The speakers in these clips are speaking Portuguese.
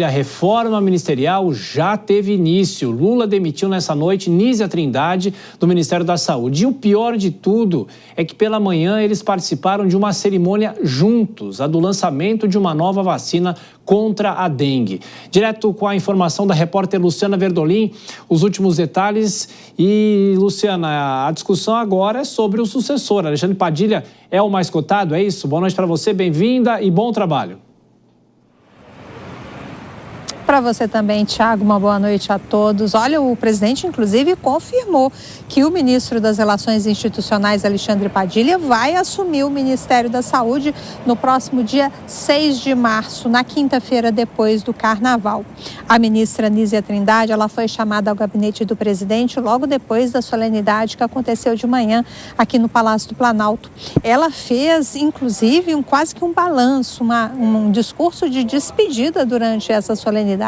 A reforma ministerial já teve início. Lula demitiu nessa noite Nízia Trindade, do Ministério da Saúde. E o pior de tudo é que pela manhã eles participaram de uma cerimônia juntos, a do lançamento de uma nova vacina contra a dengue. Direto com a informação da repórter Luciana Verdolim, os últimos detalhes. E, Luciana, a discussão agora é sobre o sucessor. Alexandre Padilha é o mais cotado, é isso? Boa noite para você, bem-vinda e bom trabalho. Para você também, Thiago, uma boa noite a todos. Olha, o presidente, inclusive, confirmou que o ministro das Relações Institucionais, Alexandre Padilha, vai assumir o Ministério da Saúde no próximo dia 6 de março, na quinta-feira, depois do Carnaval. A ministra Nízia Trindade, ela foi chamada ao gabinete do presidente logo depois da solenidade que aconteceu de manhã aqui no Palácio do Planalto. Ela fez, inclusive, quase que um balanço, um discurso de despedida durante essa solenidade.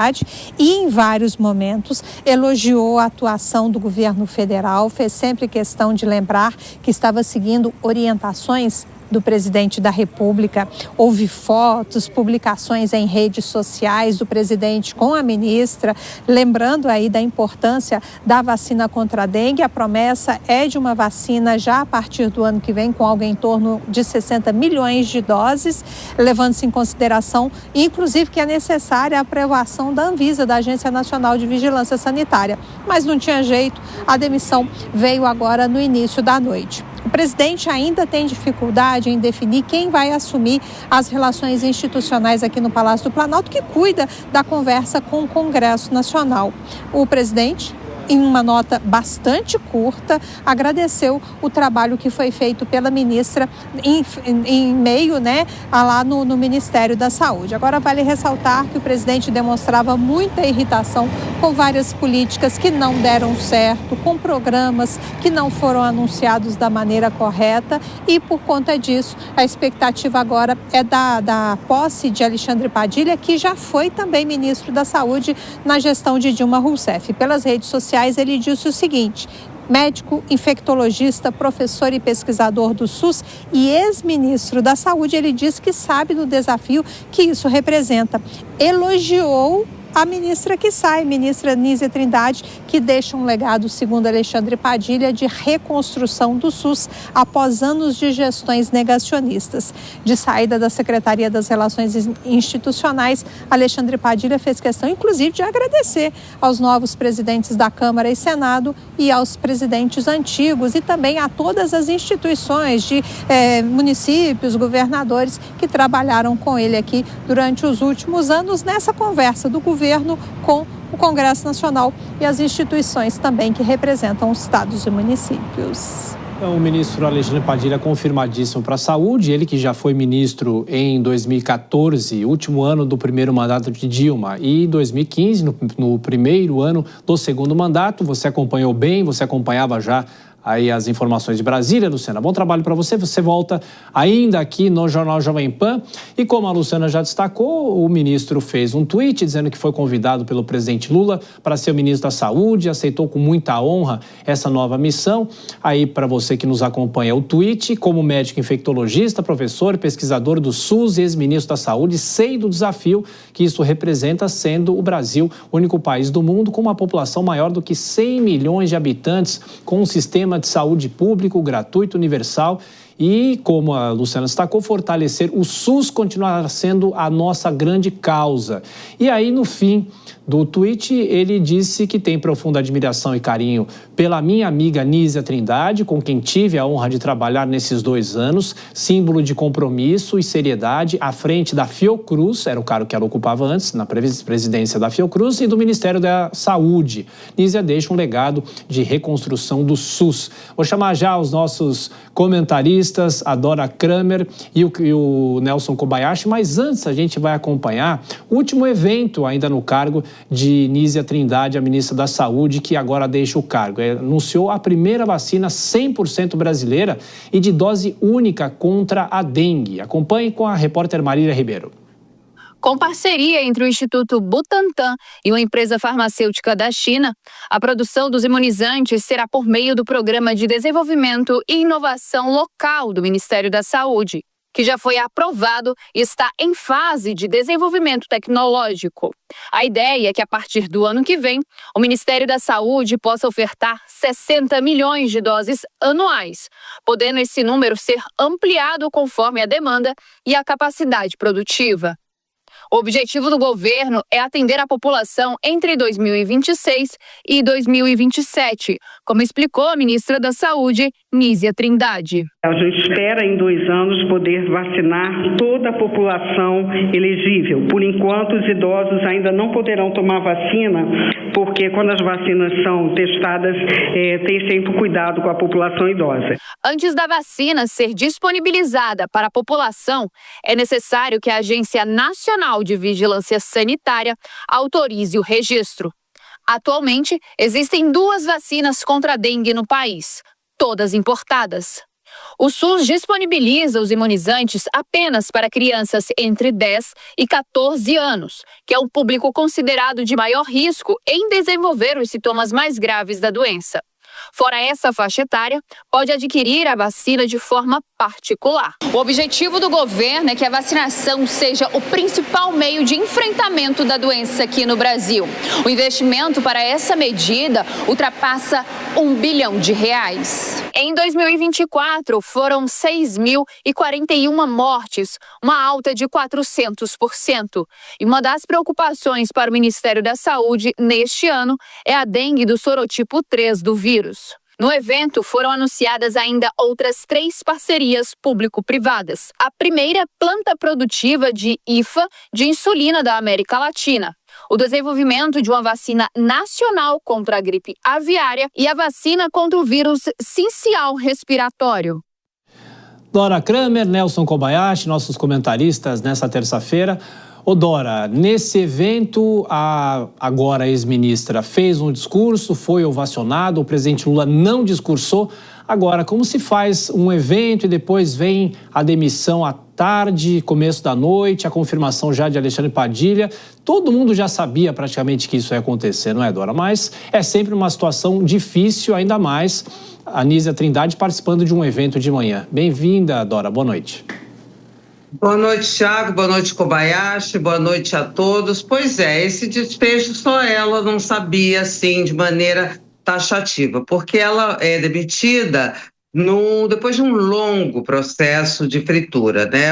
E em vários momentos elogiou a atuação do governo federal, fez sempre questão de lembrar que estava seguindo orientações do presidente da República. Houve fotos, publicações em redes sociais do presidente com a ministra, lembrando aí da importância da vacina contra a dengue. A promessa é de uma vacina já a partir do ano que vem, com algo em torno de 60 milhões de doses, levando-se em consideração, inclusive, que é necessária a aprovação da Anvisa, da Agência Nacional de Vigilância Sanitária. Mas não tinha jeito, a demissão veio agora no início da noite. O presidente ainda tem dificuldade em definir quem vai assumir as relações institucionais aqui no Palácio do Planalto, que cuida da conversa com o Congresso Nacional. O presidente, em uma nota bastante curta, agradeceu o trabalho que foi feito pela ministra em meio, lá no Ministério da Saúde. Agora, vale ressaltar que o presidente demonstrava muita irritação com várias políticas que não deram certo, com programas que não foram anunciados da maneira correta, e por conta disso, a expectativa agora é da posse de Alexandre Padilha, que já foi também ministro da Saúde na gestão de Dilma Rousseff. Pelas redes sociais, ele disse o seguinte: médico, infectologista, professor e pesquisador do SUS e ex-ministro da Saúde, ele disse que sabe do desafio que isso representa. Elogiou a ministra que sai, ministra Nízia Trindade, que deixa um legado, segundo Alexandre Padilha, de reconstrução do SUS após anos de gestões negacionistas. De saída da Secretaria das Relações Institucionais, Alexandre Padilha fez questão, inclusive, de agradecer aos novos presidentes da Câmara e Senado e aos presidentes antigos, e também a todas as instituições de municípios, governadores que trabalharam com ele aqui durante os últimos anos nessa conversa do governo com o Congresso Nacional e as instituições também que representam os estados e municípios. O ministro Alexandre Padilha confirmadíssimo para a saúde, ele que já foi ministro em 2014, último ano do primeiro mandato de Dilma, e 2015, no primeiro ano do segundo mandato. Você acompanhou bem, você acompanhava já aí as informações de Brasília, Luciana. Bom trabalho para você. Você volta ainda aqui no Jornal Jovem Pan. E como a Luciana já destacou, o ministro fez um tweet dizendo que foi convidado pelo presidente Lula para ser o ministro da Saúde, aceitou com muita honra essa nova missão. Aí, para você que nos acompanha, o tweet: como médico infectologista, professor, pesquisador do SUS e ex-ministro da Saúde, sei do desafio que isso representa, sendo o Brasil o único país do mundo com uma população maior do que 100 milhões de habitantes, com um sistema de saúde público, gratuito, universal. E, como a Luciana destacou, fortalecer o SUS continuará sendo a nossa grande causa. E aí, no fim do tweet, ele disse que tem profunda admiração e carinho pela minha amiga Nízia Trindade, com quem tive a honra de trabalhar nesses 2 anos, símbolo de compromisso e seriedade à frente da Fiocruz, era o cargo que ela ocupava antes, na presidência da Fiocruz, e do Ministério da Saúde. Nízia deixa um legado de reconstrução do SUS. Vou chamar já os nossos comentaristas, a Dora Kramer e o Nelson Kobayashi, mas antes a gente vai acompanhar o último evento ainda no cargo de Nízia Trindade, a ministra da Saúde, que agora deixa o cargo. Anunciou a primeira vacina 100% brasileira e de dose única contra a dengue. Acompanhe com a repórter Marília Ribeiro. Com parceria entre o Instituto Butantan e uma empresa farmacêutica da China, a produção dos imunizantes será por meio do Programa de Desenvolvimento e Inovação Local do Ministério da Saúde. que já foi aprovado e está em fase de desenvolvimento tecnológico. A ideia é que, a partir do ano que vem, o Ministério da Saúde possa ofertar 60 milhões de doses anuais, podendo esse número ser ampliado conforme a demanda e a capacidade produtiva. O objetivo do governo é atender a população entre 2026 e 2027, como explicou a ministra da Saúde, Nízia Trindade. A gente espera em 2 anos poder vacinar toda a população elegível. Por enquanto, os idosos ainda não poderão tomar vacina, porque quando as vacinas são testadas, tem sempre cuidado com a população idosa. Antes da vacina ser disponibilizada para a população, é necessário que a Agência Nacional de Vigilância Sanitária autorize o registro. Atualmente, existem 2 vacinas contra a dengue no país, todas importadas. O SUS disponibiliza os imunizantes apenas para crianças entre 10 e 14 anos, que é um público considerado de maior risco em desenvolver os sintomas mais graves da doença. Fora essa faixa etária, pode adquirir a vacina de forma particular. O objetivo do governo é que a vacinação seja o principal meio de enfrentamento da doença aqui no Brasil. O investimento para essa medida ultrapassa R$1 bilhão. Em 2024, foram 6.041 mortes, uma alta de 400%. E uma das preocupações para o Ministério da Saúde neste ano é a dengue do sorotipo 3 do vírus. No evento, foram anunciadas ainda outras 3 parcerias público-privadas. A primeira, planta produtiva de IFA de insulina da América Latina. O desenvolvimento de uma vacina nacional contra a gripe aviária e a vacina contra o vírus sincial respiratório. Dora Kramer, Nelson Kobayashi, nossos comentaristas nessa terça-feira. Ô Dora, nesse evento, a agora ex-ministra fez um discurso, foi ovacionado, o presidente Lula não discursou. Agora, como se faz um evento e depois vem a demissão à tarde, começo da noite, a confirmação já de Alexandre Padilha? Todo mundo já sabia praticamente que isso ia acontecer, não é, Dora? Mas é sempre uma situação difícil, ainda mais a Nízia Trindade participando de um evento de manhã. Bem-vinda, Dora, boa noite. Boa noite, Thiago. Boa noite, Kobayashi. Boa noite a todos. Pois é, esse desfecho só ela não sabia, assim, de maneira taxativa, porque ela é demitida depois de um longo processo de fritura, né?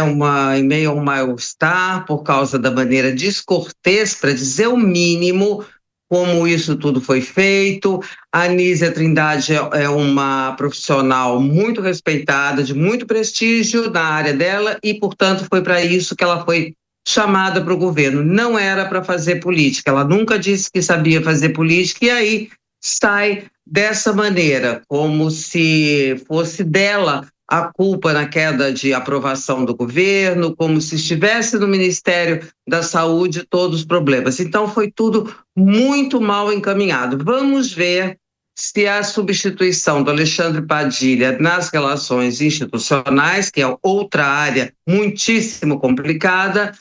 Em meio a um mal-estar por causa da maneira descortês, para dizer o mínimo, como isso tudo foi feito. A Nízia Trindade é uma profissional muito respeitada, de muito prestígio na área dela e, portanto, foi para isso que ela foi chamada para o governo. Não era para fazer política, ela nunca disse que sabia fazer política e aí sai dessa maneira, como se fosse dela a culpa na queda de aprovação do governo, como se estivesse no Ministério da Saúde todos os problemas. Então foi tudo muito mal encaminhado. Vamos ver se a substituição do Alexandre Padilha nas relações institucionais, que é outra área muitíssimo complicada,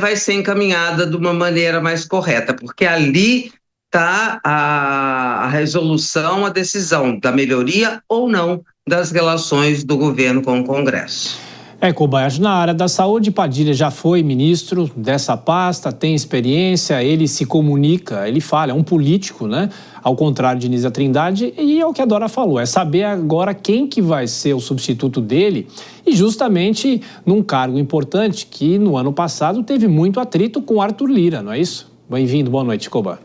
vai ser encaminhada de uma maneira mais correta, porque ali está a resolução, a decisão da melhoria ou não das relações do governo com o Congresso. Kobayashi, na área da saúde, Padilha já foi ministro dessa pasta, tem experiência, ele se comunica, ele fala, é um político, né? Ao contrário de Nízia Trindade, e é o que a Dora falou, é saber agora quem que vai ser o substituto dele, e justamente num cargo importante que no ano passado teve muito atrito com Arthur Lira, não é isso? Bem-vindo, boa noite, Koba.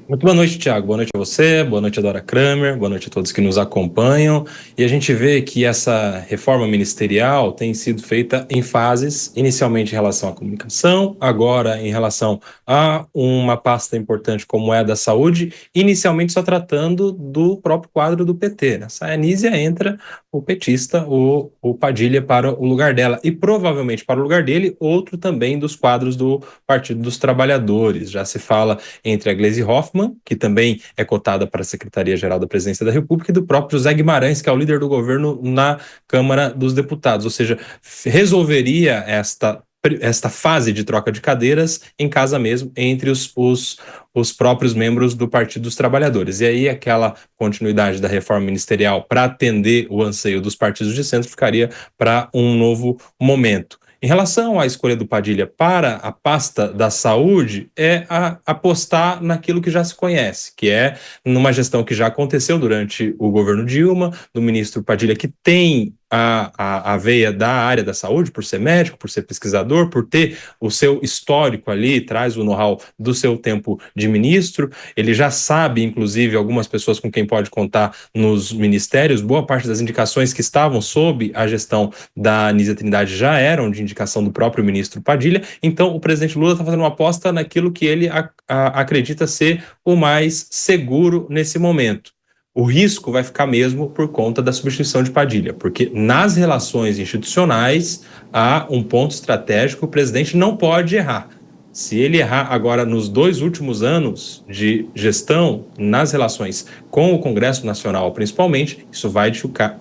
Muito boa noite, Thiago. Boa noite a você, boa noite a Dora Kramer, boa noite a todos que nos acompanham. E a gente vê que essa reforma ministerial tem sido feita em fases, inicialmente em relação à comunicação, agora em relação a uma pasta importante como é a da saúde, inicialmente só tratando do próprio quadro do PT. Nessa Nízia entra o petista, o Padilha, para o lugar dela. E provavelmente para o lugar dele, outro também dos quadros do Partido dos Trabalhadores. Já se fala entre a Gleisi Hoffmann, que também é cotada para a Secretaria-Geral da Presidência da República, e do próprio José Guimarães, que é o líder do governo na Câmara dos Deputados. Ou seja, resolveria esta esta fase de troca de cadeiras em casa mesmo, entre os próprios membros do Partido dos Trabalhadores. E aí aquela continuidade da reforma ministerial para atender o anseio dos partidos de centro ficaria para um novo momento. Em relação à escolha do Padilha para a pasta da saúde, é apostar naquilo que já se conhece, que é numa gestão que já aconteceu durante o governo Dilma, do ministro Padilha, que tem a veia da área da saúde, por ser médico, por ser pesquisador, por ter o seu histórico ali, traz o know-how do seu tempo de ministro. Ele já sabe, inclusive, algumas pessoas com quem pode contar nos ministérios. Boa parte das indicações que estavam sob a gestão da Anísia Trindade já eram de indicação do próprio ministro Padilha. Então, o presidente Lula está fazendo uma aposta naquilo que ele acredita ser o mais seguro nesse momento. O risco vai ficar mesmo por conta da substituição de Padilha, porque nas relações institucionais há um ponto estratégico, o presidente não pode errar. Se ele errar agora nos 2 últimos anos de gestão, nas relações com o Congresso Nacional principalmente, isso vai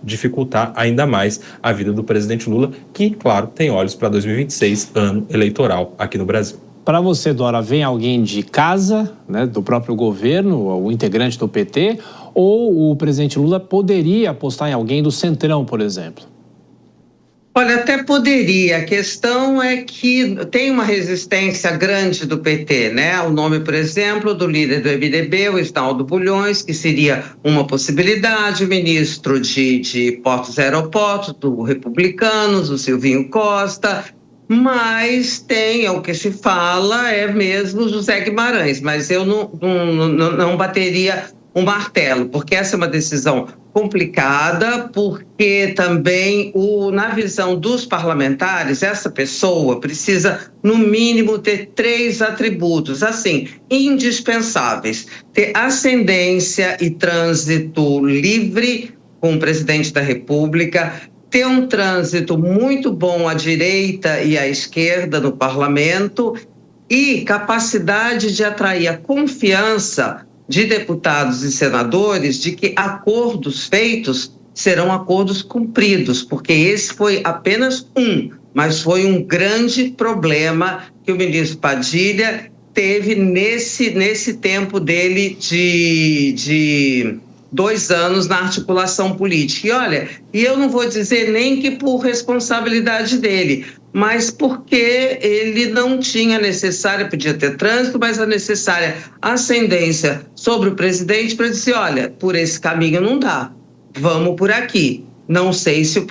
dificultar ainda mais a vida do presidente Lula, que, claro, tem olhos para 2026, ano eleitoral aqui no Brasil. Para você, Dora, vem alguém de casa, né, do próprio governo, o integrante do PT, ou o presidente Lula poderia apostar em alguém do Centrão, por exemplo? Olha, até poderia. A questão é que tem uma resistência grande do PT, né? O nome, por exemplo, do líder do MDB, o Esnaldo Bulhões, que seria uma possibilidade, o ministro de Portos e Aeroportos, do Republicanos, o Silvinho Costa. Mas tem, o que se fala é mesmo José Guimarães, mas eu não bateria um martelo, porque essa é uma decisão complicada, porque também, na visão dos parlamentares, essa pessoa precisa, no mínimo, ter 3 atributos, assim, indispensáveis: ter ascendência e trânsito livre com o presidente da República, ter um trânsito muito bom à direita e à esquerda no parlamento e capacidade de atrair a confiança de deputados e senadores de que acordos feitos serão acordos cumpridos, porque esse foi apenas mas foi um grande problema que o ministro Padilha teve nesse tempo dele de 2 anos na articulação política. E olha, eu não vou dizer nem que por responsabilidade dele, mas porque ele não tinha a necessária, podia ter trânsito, mas a necessária ascendência sobre o presidente para dizer, olha, por esse caminho não dá, vamos por aqui. Não sei se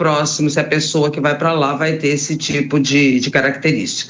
a pessoa que vai para lá vai ter esse tipo de característica.